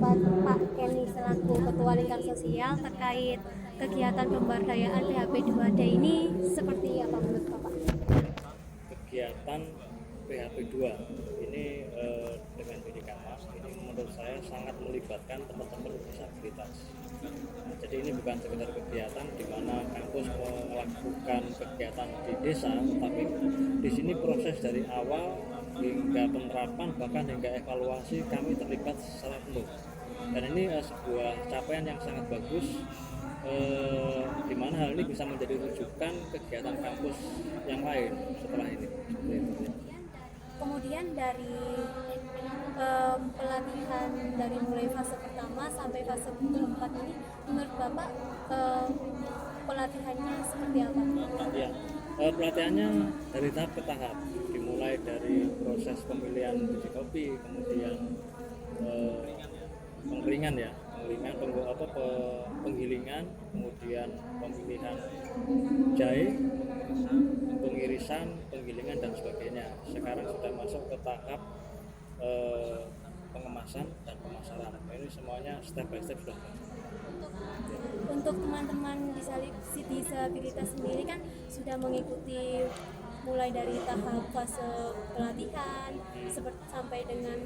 pendapat Pak Kenny selaku Ketua Lingkar Sosial terkait kegiatan pemberdayaan PHP 2D ini seperti apa menurut Bapak? Kegiatan PHP 2 ini dengan Unikama ini menurut saya sangat melibatkan teman-teman disabilitas. Nah, jadi ini bukan sekedar kegiatan di mana kampus melakukan kegiatan di desa, tapi di sini proses dari awal hingga penerapan bahkan hingga evaluasi kami terlibat secara penuh. Dan ini sebuah capaian yang sangat bagus, di mana hal ini bisa menjadi rujukan kegiatan kampus yang lain setelah ini. Kemudian dari pelatihan dari mulai fase pertama sampai fase keempat ini, menurut Bapak pelatihannya seperti apa? Ya, pelatihannya dari tahap ke tahap, dimulai dari proses pemilihan biji kopi, kemudian pengeringan ya, penggilingan, kemudian pemilihan jahe, pengirisan, penggilingan dan sebagainya. Sekarang sudah masuk ke tahap pengemasan dan pemasaran. Ini semuanya step by step sudah. Untuk teman-teman disabilitas sendiri kan sudah mengikuti mulai dari tahap fase pelatihan sampai dengan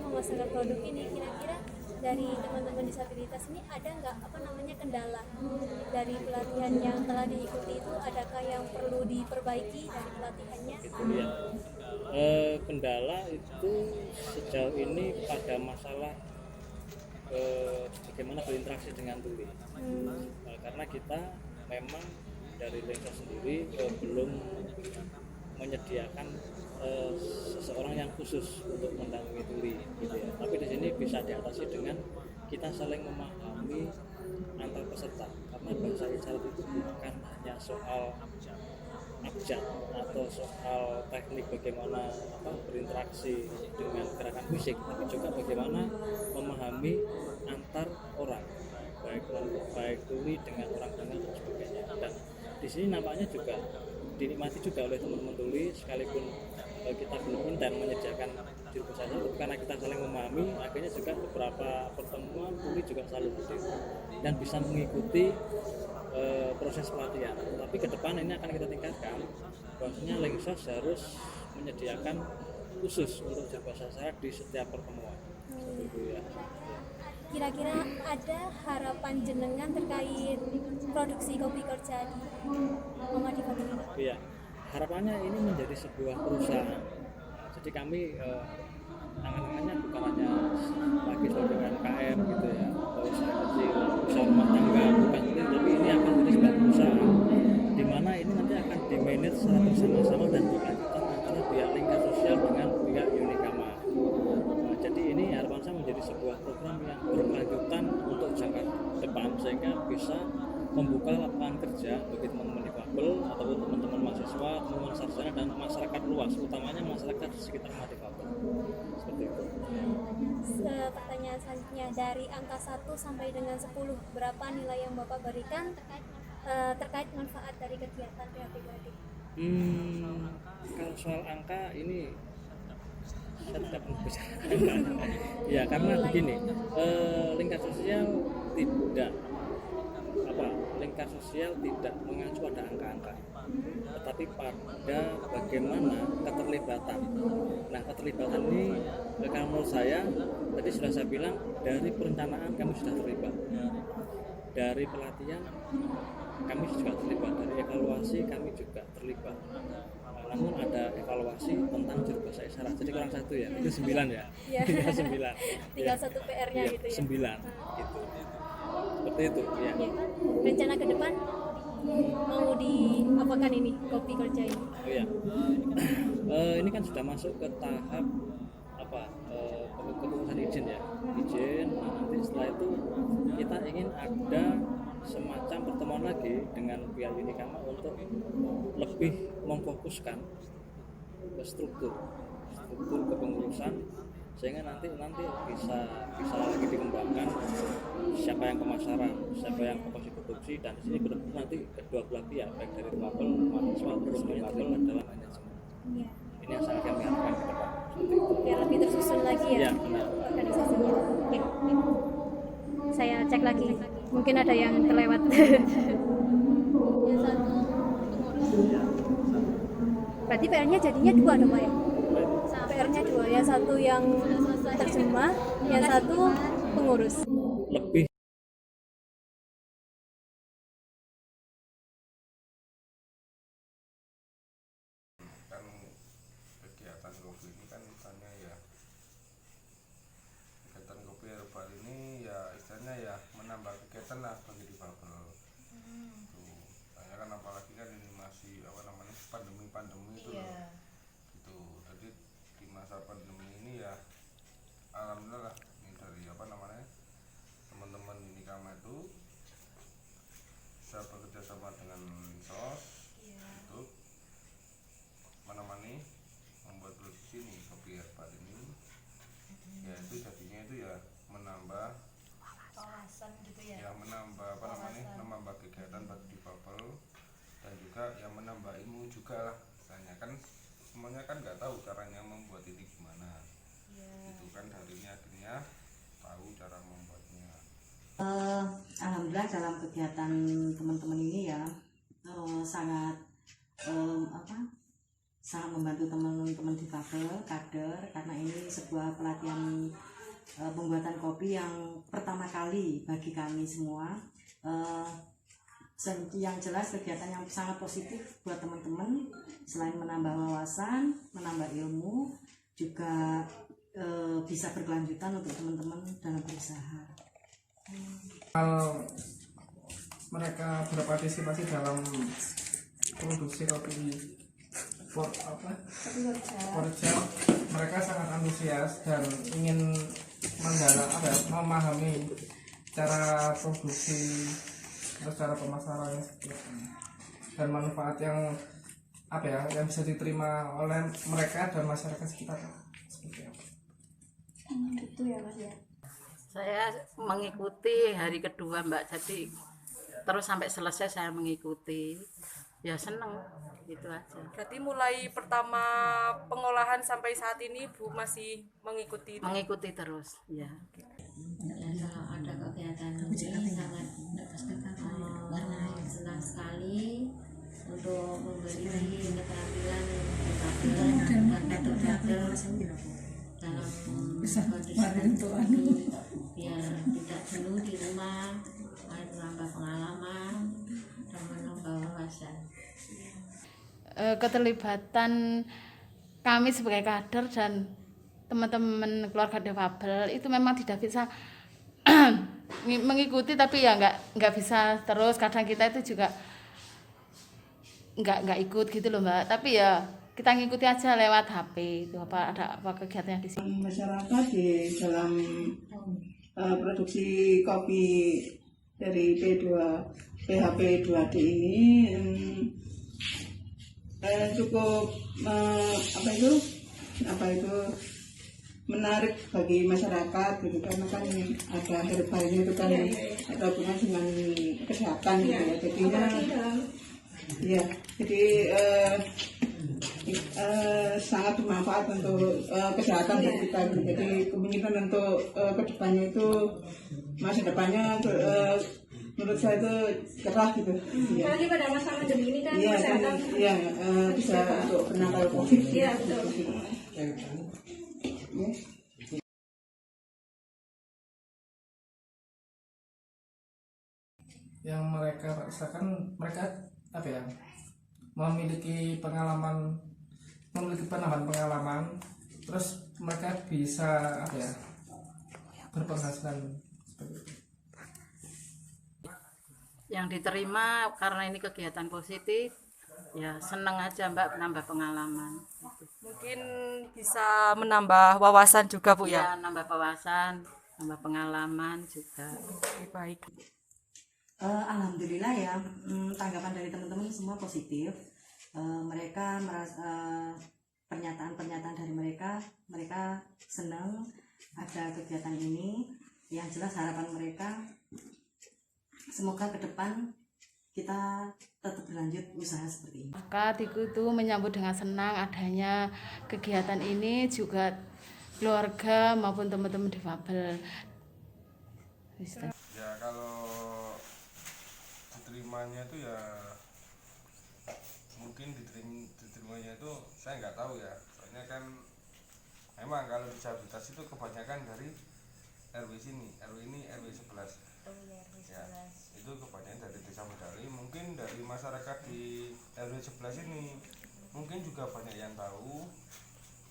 memasarkan produk ini. Kira-kira dari teman-teman disabilitas ini ada nggak kendala dari pelatihan yang telah diikuti itu, adakah yang perlu diperbaiki dari pelatihannya? Gitu ya. Kendala itu sejauh ini pada masalah bagaimana berinteraksi dengan tuli. Karena kita memang dari Lensa sendiri belum menyediakan seseorang yang khusus untuk mendampingi tuli, gitu ya. Tapi di sini bisa diatasi dengan kita saling memahami antar peserta, karena bahasa isyarat itu bukan hanya soal abjad atau soal teknik bagaimana berinteraksi dengan gerakan fisik, tapi juga bagaimana memahami antar orang, baik tuli dengan orang tengah dan sebagainya. Dan di sini nampaknya juga dinikmati juga oleh teman-teman tuli, sekalipun kita belum intens menyediakan juru saja, karena kita saling memahami, akhirnya juga beberapa pertemuan tuli juga selalu hadir dan bisa mengikuti proses pelatihan. Tapi ke depan ini akan kita tingkatkan, bahwasanya Lengsos harus menyediakan khusus untuk juru bahasa isyarat di setiap pertemuan. Ya. Kira-kira ada harapan jenengan terkait produksi kopi kerja di Muhammadiyah Family? Iya, harapannya ini menjadi sebuah perusahaan. Jadi kami angan-angannya bukan hanya lagi sebagai UMKM gitu ya, atau usaha kecil, usaha rumah tangga, bukan itu, tapi ini akan menjadi sebuah perusahaan di mana ini nanti akan dimanage secara bersama-sama dan berkelanjutan antara pihak Lingkar Sosial dengan pihak Unikama. Jadi ini harapan saya menjadi sebuah program yang berkelanjutan untuk jangka depan, sehingga bisa membuka lapangan kerja bagi teman-teman difabel ataupun teman-teman mahasiswa, teman-teman sarjana dan masyarakat luas, utamanya masyarakat di sekitar difabel. Seperti itu. Pertanyaan selanjutnya, dari angka 1 sampai dengan 10, berapa nilai yang Bapak berikan terkait manfaat dari kegiatan PHP 2D? Kalau soal angka ini saya tidak pernah bicara. Ya, karena begini, Lingkar Sosial tidak mengacu pada angka-angka, tetapi pada bagaimana keterlibatan. Nah, keterlibatan ini kalau menurut saya, tadi sudah saya bilang, dari perencanaan kami sudah terlibat, dari pelatihan kami juga terlibat, dari evaluasi kami juga terlibat. Namun ada evaluasi tentang juru bahasa isyarat, jadi kurang 1 ya, itu 9 ya. Ya. 9. Tinggal 1 PR-nya ya, gitu ya. 9 gitu. Seperti itu ya. Rencana ke depan mau diapakan ini kopi kerja ini? Iya. Ini kan sudah masuk ke tahap kepengurusan izin ya. Nah, nanti setelah itu kita ingin ada semacam pertemuan lagi dengan pihak Unikama untuk lebih memfokuskan ke struktur kepengurusan, sehingga nanti bisa lagi dikembangkan siapa yang pemasaran, siapa yang fokus produksi, dan di sini benar-benar nanti kedua belah pihak, baik dari difabel, mahasiswa, terus semuanya terlibat dalam manajemen. Iya. ini yang sangat kami harapkan ke depan. Seperti itu. Biar lebih tersusun lagi ya, Ya, benar. organisasinya. Oke. Saya cek lagi, mungkin ada yang terlewat. Yang satu pengurus. Berarti PR-nya jadinya 2 dong Pak ya? PR-nya 2, yang satu yang terjemah, yang satu pengurus. Lebih kan kegiatan kopi ini kan misalnya ya kegiatan kopi herbal ini ya istilahnya ya menambah kegiatan lah bagi difabel. Tuh, saya kan apalagi kan ini masih apa namanya pandemi itu loh. Gitu. Jadi di masa pandemi ini ya alhamdulillah lah ini dari apa namanya teman-teman ini kami itu bisa bekerja sama dengan Linsos untuk menemani membuat produksi ini kopi herbal ini. Ya itu jadinya itu ya menambah Wawasan gitu ya. ya menambah apa namanya menambah kegiatan bagi difabel dan juga yang menambah ilmu juga lah. Misalnya kan semuanya kan nggak tahu caranya membuat ini gimana. Itu kan dari ini akhirnya tahu cara membuatnya. Alhamdulillah dalam kegiatan teman-teman ini ya sangat sangat membantu teman-teman difabel, kader, karena ini sebuah pelatihan pembuatan kopi yang pertama kali bagi kami semua. Yang jelas kegiatan yang sangat positif buat teman-teman, selain menambah wawasan, menambah ilmu, juga bisa berkelanjutan untuk teman-teman dalam berusaha. Mereka berpartisipasi dalam produksi kopi Porja, mereka sangat antusias dan ingin memahami cara produksi, terus cara pemasarannya seperti apa, dan manfaat yang yang bisa diterima oleh mereka dan masyarakat sekitar seperti apa. Itu ya Mas ya. Saya mengikuti hari kedua Mbak, jadi terus sampai selesai saya mengikuti, ya seneng gitu aja. Berarti mulai pertama pengolahan sampai saat ini Bu masih mengikuti? Mengikuti terus ya. Kalau ada kegiatan ini sangat senang sekali untuk memberi keterampilan difabel dalam kondisi biar tidak jenuh di rumah, menambah pengalaman dan menambah wawasan. Keterlibatan kami sebagai kader dan teman-teman keluarga difabel itu memang tidak bisa mengikuti, tapi ya nggak bisa terus. Kadang kita itu juga nggak ikut gitu loh Mbak, tapi ya kita ngikuti aja lewat HP itu ada apa kegiatannya di sini. Masyarakat di dalam produksi kopi dari PHP 2D ini cukup menarik bagi masyarakat gitu, karena kan ada herbalnya itu kan ada hubungan dengan kesehatan gitu ya, jadinya ya jadi sangat bermanfaat untuk kesehatan bagi kita. Jadi kemungkinan untuk kedepannya itu masa depannya menurut saya itu cerah gitu. Apalagi pada masa pandemi ini kan iya, kesehatan bisa untuk penangkal COVID. Iya betul. Yang mereka rasakan, mereka memiliki penambahan pengalaman, terus mereka bisa berpenghasilan seperti itu. Yang diterima karena ini kegiatan positif, ya seneng aja Mbak, menambah pengalaman. Mungkin bisa menambah wawasan juga Bu ya? Ya, nambah wawasan, nambah pengalaman juga. Baik. Alhamdulillah ya, tanggapan dari teman-teman semua positif. Mereka merasa pernyataan-pernyataan dari mereka senang ada kegiatan ini. Yang jelas harapan mereka semoga ke depan kita tetap berlanjut usaha seperti ini. Maka itu menyambut dengan senang adanya kegiatan ini, juga keluarga maupun teman-teman difabel. Ya kalau diterimanya itu ya mungkin diterimanya itu saya nggak tahu ya, soalnya kan memang kalau disabilitas itu kebanyakan dari RW sini, RW ini RW 11. Ya, itu kebanyakan dari desa Medali. Mungkin dari masyarakat di RW 11 ini mungkin juga banyak yang tahu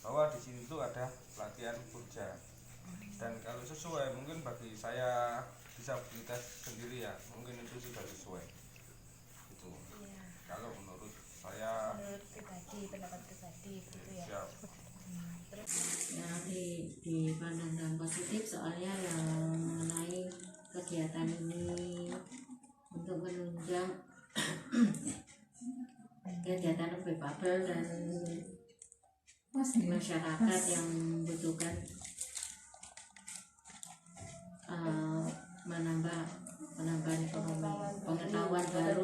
bahwa di sini tuh ada pelatihan kerja. Dan kalau sesuai, mungkin bagi saya disabilitas sendiri ya, mungkin itu sudah sesuai. Itu. Kalau menurut saya, pendapat pribadi gitu ya. siap. Ya dipandang dengan positif, soalnya yang mengenai kegiatan ini untuk menunjang kegiatan difabel dan masyarakat yang membutuhkan menambah ekonomi, pengetahuan baru.